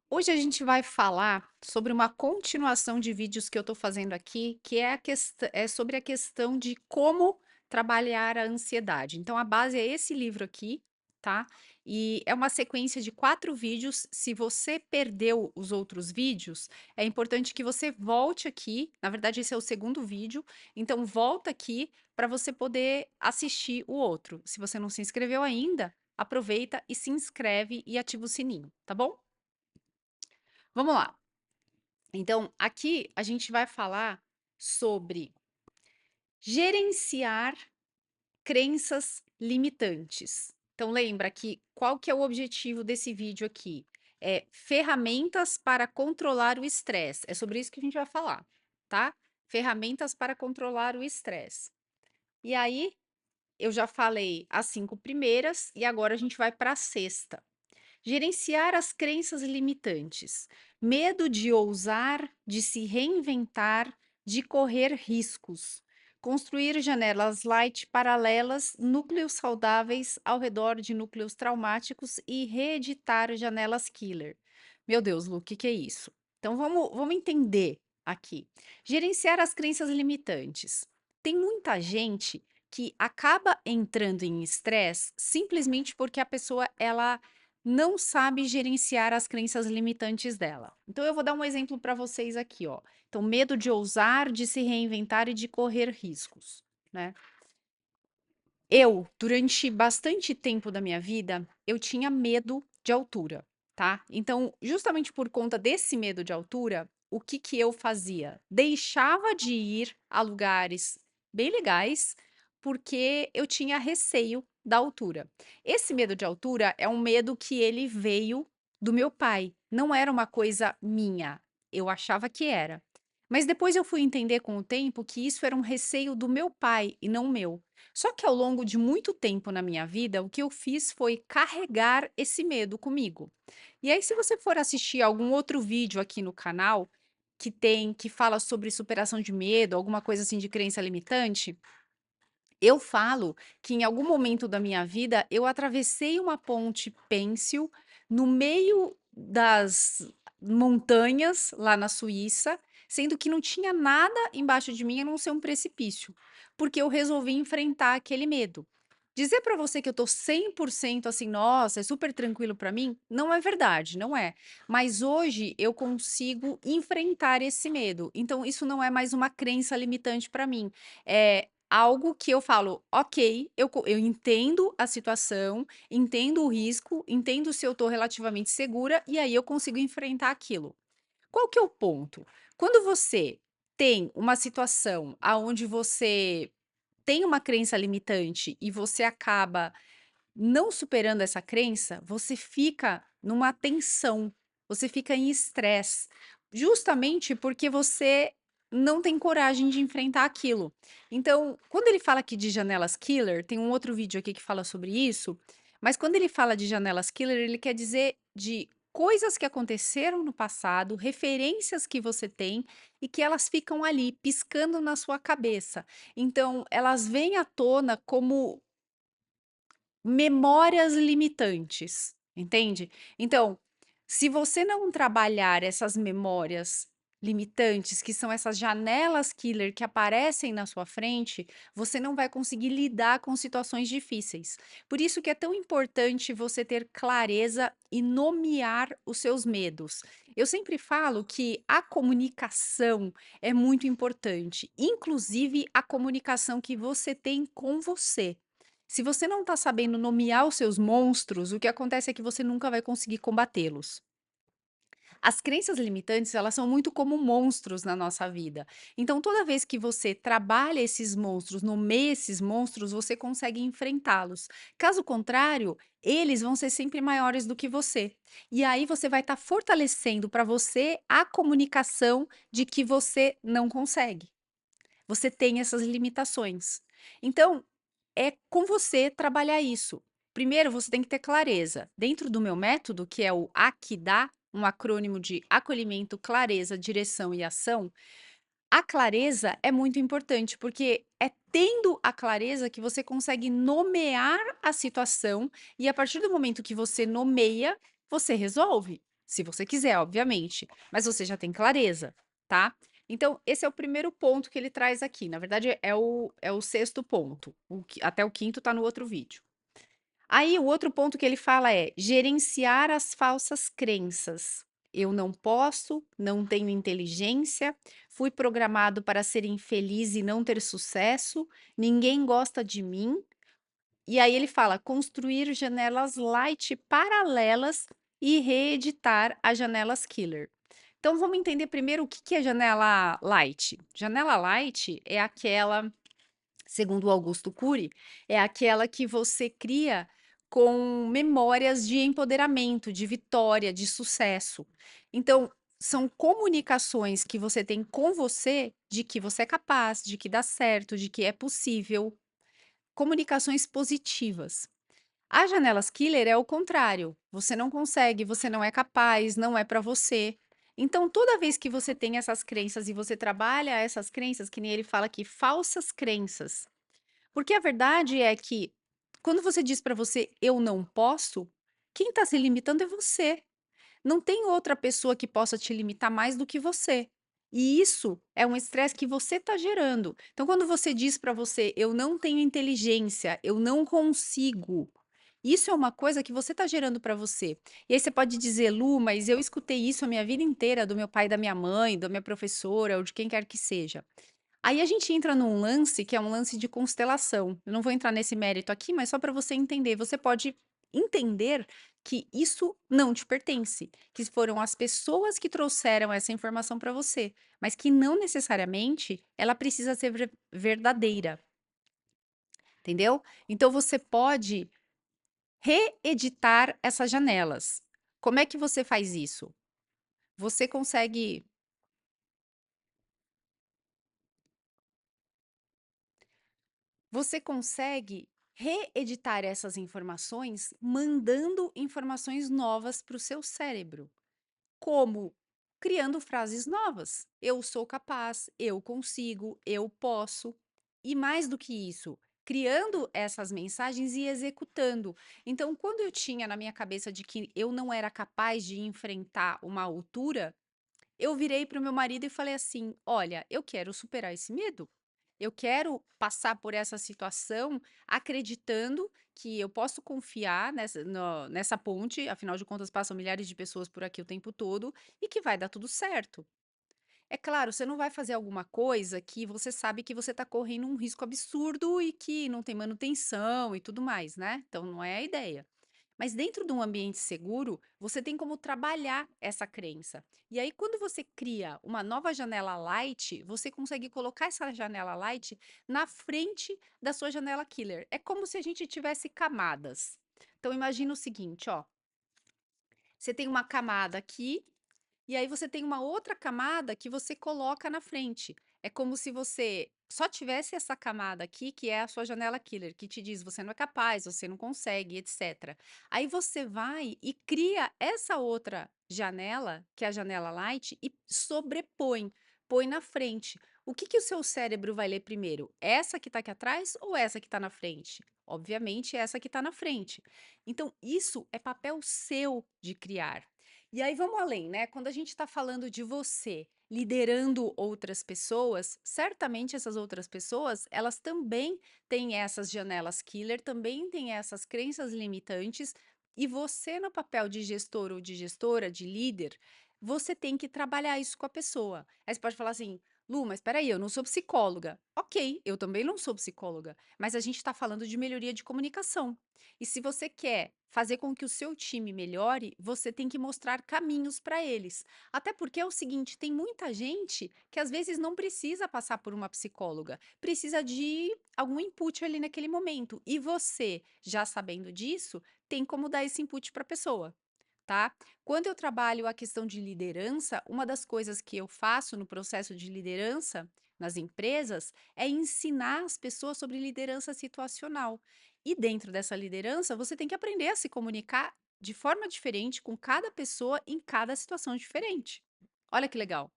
Hoje a gente vai falar sobre uma continuação de vídeos que eu estou fazendo aqui, que é, é sobre a questão de como trabalhar a ansiedade. Então, a base é esse livro aqui, tá? E é uma sequência de 4 vídeos. Se você perdeu os outros vídeos, é importante que você volte aqui. Na verdade, esse é o segundo vídeo. Então, volta aqui para você poder assistir o outro. Se você não se inscreveu ainda, aproveita e se inscreve e ativa o sininho, tá bom? Vamos lá. Então, aqui a gente vai falar sobre gerenciar crenças limitantes. Então, lembra que qual que é o objetivo desse vídeo aqui? É ferramentas para controlar o estresse. É sobre isso que a gente vai falar, tá? Ferramentas para controlar o estresse. E aí, eu já falei as 5 primeiras e agora a gente vai para a sexta. Gerenciar as crenças limitantes. Medo de ousar, de se reinventar, de correr riscos. Construir janelas light paralelas, núcleos saudáveis ao redor de núcleos traumáticos e reeditar janelas killer. Meu Deus, Lu, o que é isso? Então vamos entender aqui. Gerenciar as crenças limitantes. Tem muita gente que acaba entrando em estresse simplesmente porque a pessoa ela não sabe gerenciar as crenças limitantes dela. Então eu vou dar um exemplo para vocês aqui, ó. Então, medo de ousar, de se reinventar e de correr riscos, né? Eu, durante bastante tempo da minha vida, eu tinha medo de altura, tá? Então, justamente por conta desse medo de altura, o que que eu fazia? Deixava de ir a lugares bem legais, porque eu tinha receio da altura. Esse medo de altura é um medo que ele veio do meu pai, não era uma coisa minha. Eu achava que era. Mas depois eu fui entender com o tempo que isso era um receio do meu pai e não meu. Só que ao longo de muito tempo na minha vida, o que eu fiz foi carregar esse medo comigo. E aí, se você for assistir algum outro vídeo aqui no canal que fala sobre superação de medo, alguma coisa assim de crença limitante, eu falo que em algum momento da minha vida eu atravessei uma ponte pênsil no meio das montanhas lá na Suíça, sendo que não tinha nada embaixo de mim a não ser um precipício, porque eu resolvi enfrentar aquele medo. Dizer para você que eu tô 100% assim, nossa, é super tranquilo para mim, não é verdade, não é. Mas hoje eu consigo enfrentar esse medo. Então isso não é mais uma crença limitante para mim. É algo que eu falo: "Ok, eu entendo a situação, entendo o risco, entendo se eu estou relativamente segura, e aí eu consigo enfrentar aquilo". Qual que é o ponto? Quando você tem uma situação aonde você tem uma crença limitante e você acaba não superando essa crença, você fica numa tensão, você fica em estresse, justamente porque você não tem coragem de enfrentar aquilo. Então, quando ele fala aqui de janelas killer, tem um outro vídeo aqui que fala sobre isso, mas quando ele fala de janelas killer, ele quer dizer de coisas que aconteceram no passado, referências que você tem e que elas ficam ali piscando na sua cabeça. Então, elas vêm à tona como memórias limitantes, entende? Então, se você não trabalhar essas memórias limitantes, que são essas janelas killer que aparecem na sua frente, você não vai conseguir lidar com situações difíceis. Por isso que é tão importante você ter clareza e nomear os seus medos. Eu sempre falo que a comunicação é muito importante, inclusive a comunicação que você tem com você. Se você não está sabendo nomear os seus monstros, o que acontece é que você nunca vai conseguir combatê-los. As crenças limitantes, elas são muito como monstros na nossa vida. Então, toda vez que você trabalha esses monstros, nomeia esses monstros, você consegue enfrentá-los. Caso contrário, eles vão ser sempre maiores do que você. E aí você vai estar fortalecendo para você a comunicação de que você não consegue. Você tem essas limitações. Então, é com você trabalhar isso. Primeiro, você tem que ter clareza. Dentro do meu método, que é o AKIDA, um acrônimo de acolhimento, clareza, direção e ação, a clareza é muito importante, porque é tendo a clareza que você consegue nomear a situação e a partir do momento que você nomeia, você resolve. Se você quiser, obviamente, mas você já tem clareza, tá? Então, esse é o primeiro ponto que ele traz aqui. Na verdade, é o sexto ponto. Até o quinto está no outro vídeo. Aí, o outro ponto que ele fala é gerenciar as falsas crenças. Eu não posso, não tenho inteligência, fui programado para ser infeliz e não ter sucesso, ninguém gosta de mim, e aí ele fala: construir janelas light paralelas e reeditar as janelas killer. Então vamos entender primeiro o que que é janela light. Janela light é aquela, segundo o Augusto Cury, é aquela que você cria com memórias de empoderamento, de vitória, de sucesso. Então, são comunicações que você tem com você de que você é capaz, de que dá certo, de que é possível, comunicações positivas. As janelas killer é o contrário. Você não consegue, você não é capaz, não é para você. Então, toda vez que você tem essas crenças e você trabalha essas crenças, que nem ele fala aqui, falsas crenças. Porque a verdade é que quando você diz para você eu não posso, quem está se limitando é você. Não tem outra pessoa que possa te limitar mais do que você. E isso é um estresse que você está gerando. Então, quando você diz para você, eu não tenho inteligência, eu não consigo, isso é uma coisa que você está gerando para você. E aí você pode dizer, Lu, mas eu escutei isso a minha vida inteira do meu pai, da minha mãe, da minha professora, ou de quem quer que seja. Aí a gente entra num lance que é um lance de constelação. Eu não vou entrar nesse mérito aqui, mas só para você entender. Você pode entender que isso não te pertence, que foram as pessoas que trouxeram essa informação para você, mas que não necessariamente ela precisa ser verdadeira, entendeu? Então você pode reeditar essas janelas. Como é que você faz isso? Você consegue Você consegue reeditar essas informações mandando informações novas para o seu cérebro. Como? Criando frases novas. Eu sou capaz, eu consigo, eu posso. E mais do que isso, criando essas mensagens e executando. Então, quando eu tinha na minha cabeça de que eu não era capaz de enfrentar uma altura, eu virei para o meu marido e falei assim: "Olha, eu quero superar esse medo. Eu quero passar por essa situação acreditando que eu posso confiar nessa ponte, afinal de contas passam milhares de pessoas por aqui o tempo todo, e que vai dar tudo certo". É claro, você não vai fazer alguma coisa que você sabe que você está correndo um risco absurdo e que não tem manutenção e tudo mais, né, então não é a ideia. Mas dentro de um ambiente seguro, você tem como trabalhar essa crença. E aí, quando você cria uma nova janela light, você consegue colocar essa janela light na frente da sua janela killer. É como se a gente tivesse camadas. Então, imagina o seguinte, ó. Você tem uma camada aqui, e aí você tem uma outra camada que você coloca na frente. É como se você só tivesse essa camada aqui, que é a sua janela killer, que te diz você não é capaz, você não consegue, etc. Aí você vai e cria essa outra janela, que é a janela light, e sobrepõe, põe na frente. O que que o seu cérebro vai ler primeiro? Essa que está aqui atrás ou essa que está na frente? Obviamente, essa que está na frente. Então, isso é papel seu de criar. E aí vamos além, né? Quando a gente está falando de você liderando outras pessoas, certamente essas outras pessoas, elas também têm essas janelas killer, também têm essas crenças limitantes, e você no papel de gestor ou de gestora, de líder, você tem que trabalhar isso com a pessoa. Aí você pode falar assim, Lu, mas espera aí, eu não sou psicóloga. Ok, eu também não sou psicóloga, mas a gente está falando de melhoria de comunicação. E se você quer fazer com que o seu time melhore, você tem que mostrar caminhos para eles. Até porque é o seguinte, tem muita gente que às vezes não precisa passar por uma psicóloga, precisa de algum input ali naquele momento. E você, já sabendo disso, tem como dar esse input para a pessoa. Tá? Quando eu trabalho a questão de liderança, uma das coisas que eu faço no processo de liderança nas empresas é ensinar as pessoas sobre liderança situacional. E dentro dessa liderança, você tem que aprender a se comunicar de forma diferente com cada pessoa em cada situação diferente. Olha que legal.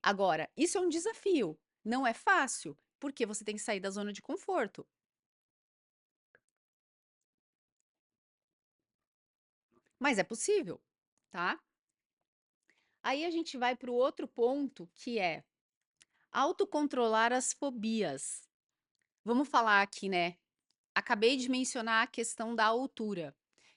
Agora, isso é um desafio. Não é fácil, porque você tem que sair da zona de conforto. Mas é possível. tá? Aí a gente vai para o outro ponto, que é autocontrolar as fobias. Vamos falar aqui, né? Acabei de mencionar a questão da altura.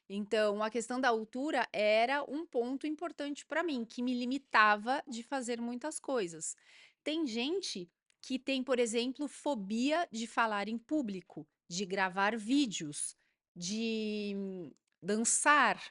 Então, a questão da altura era um ponto importante para mim, que me limitava de fazer muitas coisas. Tem gente que tem, por exemplo, fobia de falar em público, de gravar vídeos, de dançar,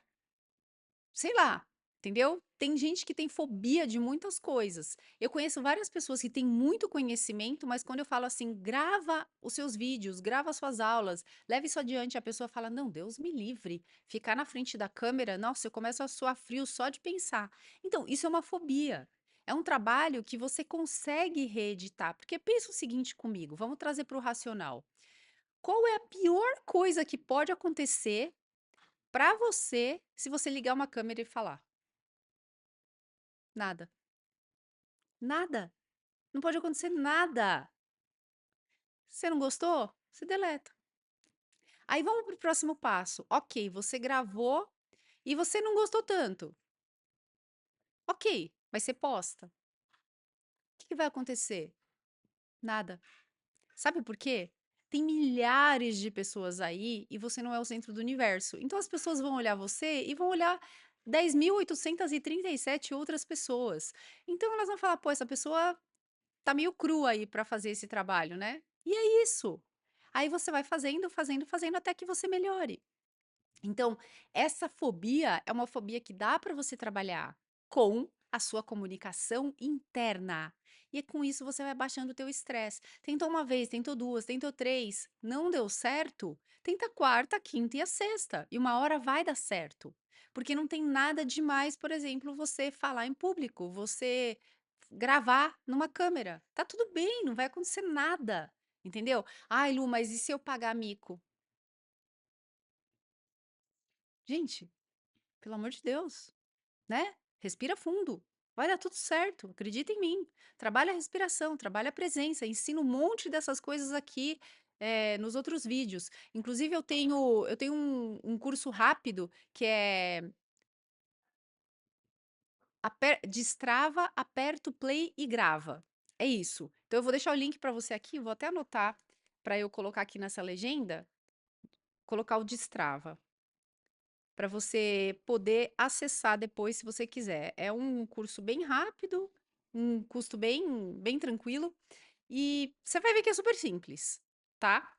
sei lá, entendeu? Tem gente que tem fobia de muitas coisas. Eu conheço várias pessoas que têm muito conhecimento, mas quando eu falo assim, grava os seus vídeos, grava as suas aulas, leve isso adiante, a pessoa fala: "Não, Deus me livre, ficar na frente da câmera, nossa, eu começo a suar frio só de pensar". Então, isso é uma fobia. É um trabalho que você consegue reeditar, porque pensa o seguinte comigo, vamos trazer para o racional. Qual é a pior coisa que pode acontecer para você se você ligar uma câmera e falar? Nada. Nada. Não pode acontecer nada. Você não gostou? Você deleta. Aí vamos para o próximo passo. Ok, você gravou e você não gostou tanto. Ok, mas você posta. O que vai acontecer? Nada. Sabe por quê? Tem milhares de pessoas aí e você não é o centro do universo. Então as pessoas vão olhar você e vão olhar 10.837 outras pessoas. Então elas vão falar, pô, essa pessoa tá meio crua aí para fazer esse trabalho, né? E é isso. Aí você vai fazendo, fazendo, fazendo até que você melhore. Então, essa fobia é uma fobia que dá para você trabalhar com a sua comunicação interna. E com isso você vai baixando o teu estresse. Tentou uma vez, tentou duas, tentou três, não deu certo? Tenta a quarta, a quinta e a sexta. E uma hora vai dar certo. Porque não tem nada demais, por exemplo, você falar em público, você gravar numa câmera. Tá tudo bem, não vai acontecer nada. Entendeu? Ai, Lu, mas e se eu pagar mico? Gente, pelo amor de Deus, né? Respira fundo. Vai dar tudo certo. Acredita em mim. Trabalha a respiração, trabalha a presença. Ensino um monte dessas coisas aqui nos outros vídeos. Inclusive, eu tenho um curso rápido que é destrava, aperta o play e grava. É isso. Então, eu vou deixar o link para você aqui. Vou até anotar para eu colocar aqui nessa legenda. Colocar o destrava. Para você poder acessar depois, se você quiser. É um curso bem rápido, um custo bem tranquilo, e você vai ver que é super simples, tá?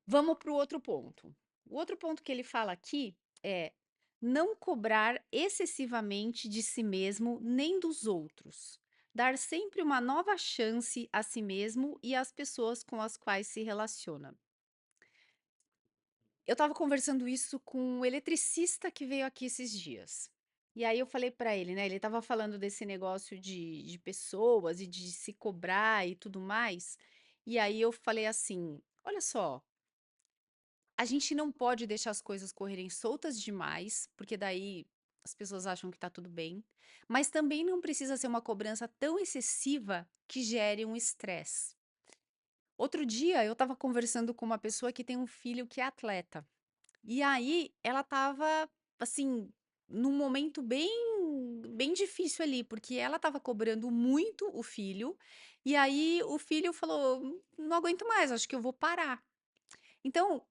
Vamos para o outro ponto. O outro ponto que ele fala aqui é não cobrar excessivamente de si mesmo nem dos outros. Dar sempre uma nova chance a si mesmo e às pessoas com as quais se relaciona. Eu estava conversando isso com um eletricista que veio aqui esses dias. E aí eu falei para ele, né? Ele estava falando desse negócio de pessoas e de se cobrar e tudo mais. E aí eu falei assim: olha só, a gente não pode deixar as coisas correrem soltas demais, porque daí as pessoas acham que tá tudo bem. Mas também não precisa ser uma cobrança tão excessiva que gere um estresse. Outro dia eu estava conversando com uma pessoa que tem um filho que é atleta. E aí, ela estava, assim, num momento bem difícil ali, porque ela estava cobrando muito o filho, e aí o filho falou: "Não aguento mais, acho que eu vou parar". Então,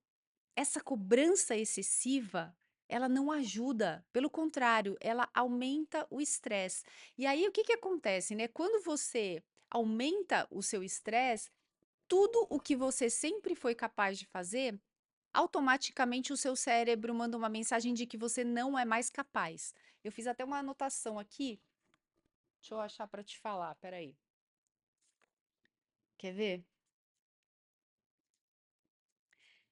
essa cobrança excessiva, ela não ajuda, pelo contrário, ela aumenta o estresse. E aí, o que que acontece, né? Quando você aumenta o seu estresse, tudo o que você sempre foi capaz de fazer automaticamente o seu cérebro manda uma mensagem de que você não é mais capaz. Eu fiz até uma anotação aqui, deixa eu achar para te falar, peraí. Quer ver?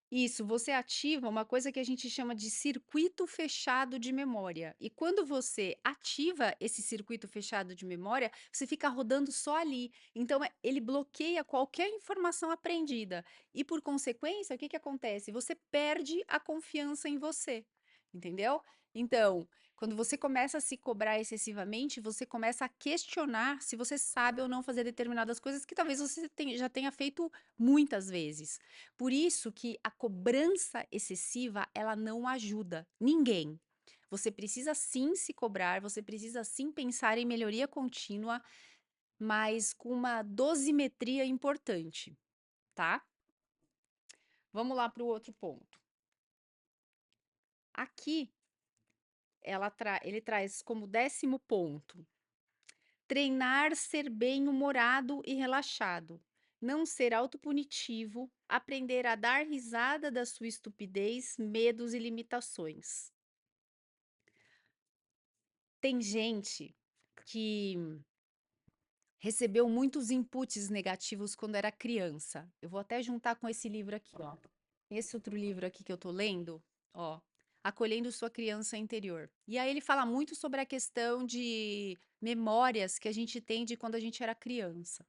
Isso, você ativa uma coisa que a gente chama de circuito fechado de memória. E quando você ativa esse circuito fechado de memória, você fica rodando só ali. Então, ele bloqueia qualquer informação aprendida. E por consequência, o que que acontece? Você perde a confiança em você. Entendeu? Então, quando você começa a se cobrar excessivamente, você começa a questionar se você sabe ou não fazer determinadas coisas que talvez você já tenha feito muitas vezes. Por isso que a cobrança excessiva, ela não ajuda ninguém. Você precisa sim se cobrar, você precisa sim pensar em melhoria contínua, mas com uma dosimetria importante, tá? Vamos lá para o outro ponto. Aqui, ele traz como 10º ponto: treinar ser bem-humorado e relaxado, não ser autopunitivo, aprender a dar risada da sua estupidez, medos e limitações. Tem gente que recebeu muitos inputs negativos quando era criança. Eu vou até juntar com esse livro aqui, ó. Esse outro livro aqui que eu tô lendo, ó, Acolhendo Sua Criança Interior. E aí ele fala muito sobre a questão de memórias que a gente tem de quando a gente era criança.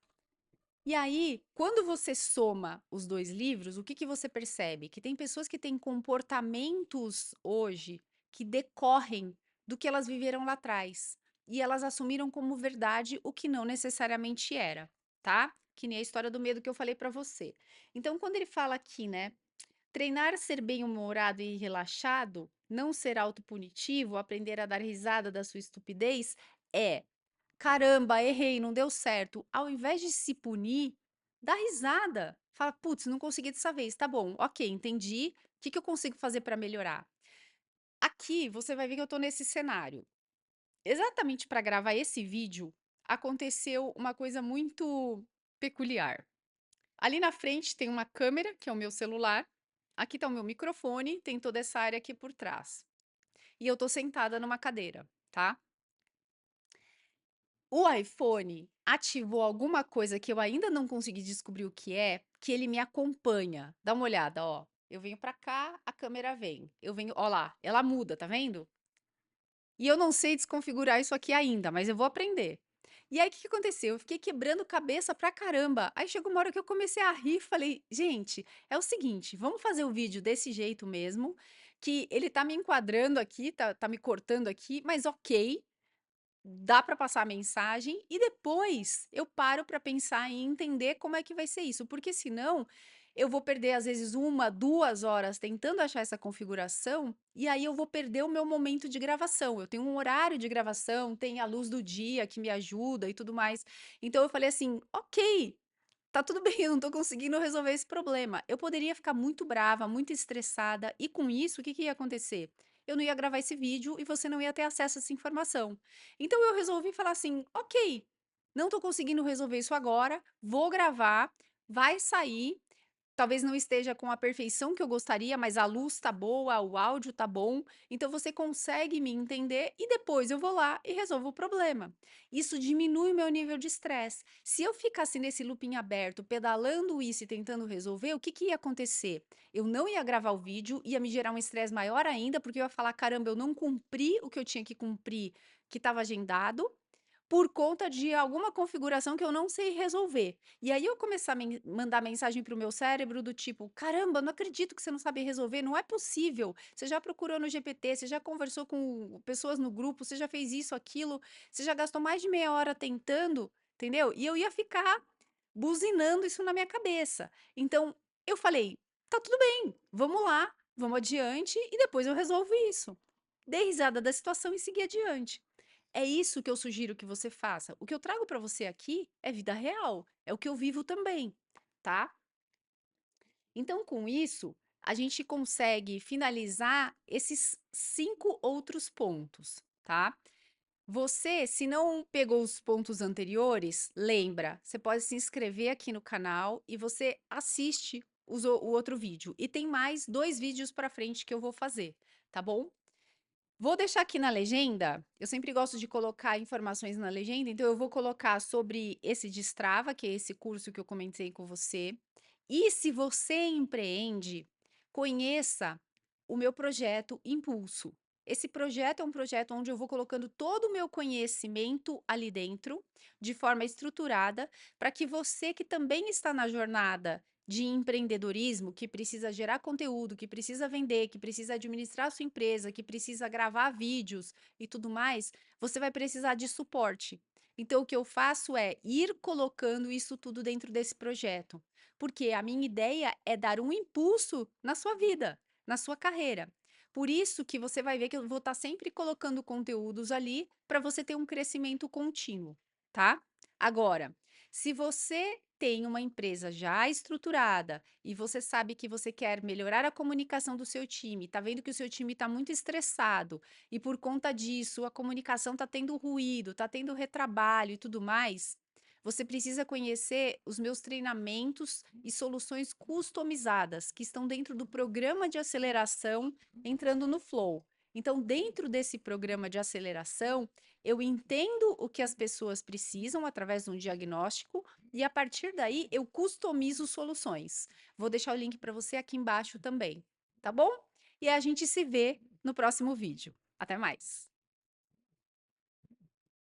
E aí, quando você soma os 2 livros, o que que você percebe? Que tem pessoas que têm comportamentos hoje que decorrem do que elas viveram lá atrás. E elas assumiram como verdade o que não necessariamente era, tá? Que nem a história do medo que eu falei para você. Então, quando ele fala aqui, né? Treinar ser bem-humorado e relaxado, não ser autopunitivo, aprender a dar risada da sua estupidez, é caramba, errei, não deu certo. Ao invés de se punir, dá risada. Fala, putz, não consegui dessa vez. Tá bom, ok, entendi. O que que eu consigo fazer para melhorar? Aqui você vai ver que eu tô nesse cenário. Exatamente para gravar esse vídeo, aconteceu uma coisa muito peculiar. Ali na frente tem uma câmera, que é o meu celular. Aqui tá o meu microfone, tem toda essa área aqui por trás. E eu tô sentada numa cadeira, tá? O iPhone ativou alguma coisa que eu ainda não consegui descobrir o que é, que ele me acompanha. Dá uma olhada, ó. Eu venho pra cá, a câmera vem. Eu venho, ó lá, ela muda, tá vendo? E eu não sei desconfigurar isso aqui ainda, mas eu vou aprender. E aí, o que que aconteceu? Eu fiquei quebrando cabeça pra caramba. Aí chegou uma hora que eu comecei a rir, falei, gente, é o seguinte, vamos fazer o vídeo desse jeito mesmo, que ele tá me enquadrando aqui, tá me cortando aqui, mas ok, dá para passar a mensagem e depois eu paro para pensar e entender como é que vai ser isso, porque senão eu vou perder às vezes 1, 2 horas tentando achar essa configuração e aí eu vou perder o meu momento de gravação. Eu tenho um horário de gravação, tem a luz do dia que me ajuda e tudo mais. Então eu falei assim, ok, tá tudo bem, eu não tô conseguindo resolver esse problema. Eu poderia ficar muito brava, muito estressada, e com isso, o que que ia acontecer? Eu não ia gravar esse vídeo e você não ia ter acesso a essa informação. Então eu resolvi falar assim: ok, não tô conseguindo resolver isso agora, vou gravar, vai sair. Talvez não esteja com a perfeição que eu gostaria, mas a luz tá boa, o áudio tá bom, então você consegue me entender e depois eu vou lá e resolvo o problema. Isso diminui o meu nível de estresse. Se eu ficasse nesse looping aberto, pedalando isso e tentando resolver, o que que ia acontecer? Eu não ia gravar o vídeo, ia me gerar um estresse maior ainda, porque eu ia falar: caramba, eu não cumpri o que eu tinha que cumprir, que estava agendado, por conta de alguma configuração que eu não sei resolver. E aí eu começar a mandar mensagem para o meu cérebro do tipo: caramba, não acredito que você não sabe resolver, não é possível. Você já procurou no GPT, você já conversou com pessoas no grupo, você já fez isso, aquilo, você já gastou mais de meia hora tentando, entendeu? E eu ia ficar buzinando isso na minha cabeça. Então eu falei: tá tudo bem, vamos lá, vamos adiante e depois eu resolvo isso. Dei risada da situação e segui adiante. É isso que eu sugiro que você faça. O que eu trago para você aqui é vida real, é o que eu vivo também, tá? Então, com isso, a gente consegue finalizar esses 5 outros pontos, tá? Você, se não pegou os pontos anteriores, lembra, você pode se inscrever aqui no canal e você assiste o outro vídeo. E tem mais 2 vídeos para frente que eu vou fazer, tá bom? Vou deixar aqui na legenda, eu sempre gosto de colocar informações na legenda, então eu vou colocar sobre esse Destrava, que é esse curso que eu comentei com você. E se você empreende, conheça o meu projeto Impulso. Esse projeto é um projeto onde eu vou colocando todo o meu conhecimento ali dentro, de forma estruturada, para que você que também está na jornada de empreendedorismo, que precisa gerar conteúdo, que precisa vender, que precisa administrar a sua empresa, que precisa gravar vídeos e tudo mais, você vai precisar de suporte. Então, o que eu faço é ir colocando isso tudo dentro desse projeto, porque a minha ideia é dar um impulso na sua vida, na sua carreira. Por isso que você vai ver que eu vou estar sempre colocando conteúdos ali para você ter um crescimento contínuo, tá? Agora, se você tem uma empresa já estruturada e você sabe que você quer melhorar a comunicação do seu time, está vendo que o seu time está muito estressado e por conta disso a comunicação está tendo ruído, está tendo retrabalho e tudo mais, você precisa conhecer os meus treinamentos e soluções customizadas que estão dentro do programa de aceleração entrando no Flow. Então, dentro desse programa de aceleração, eu entendo o que as pessoas precisam através de um diagnóstico e a partir daí eu customizo soluções. Vou deixar o link para você aqui embaixo também, tá bom? E a gente se vê no próximo vídeo. Até mais!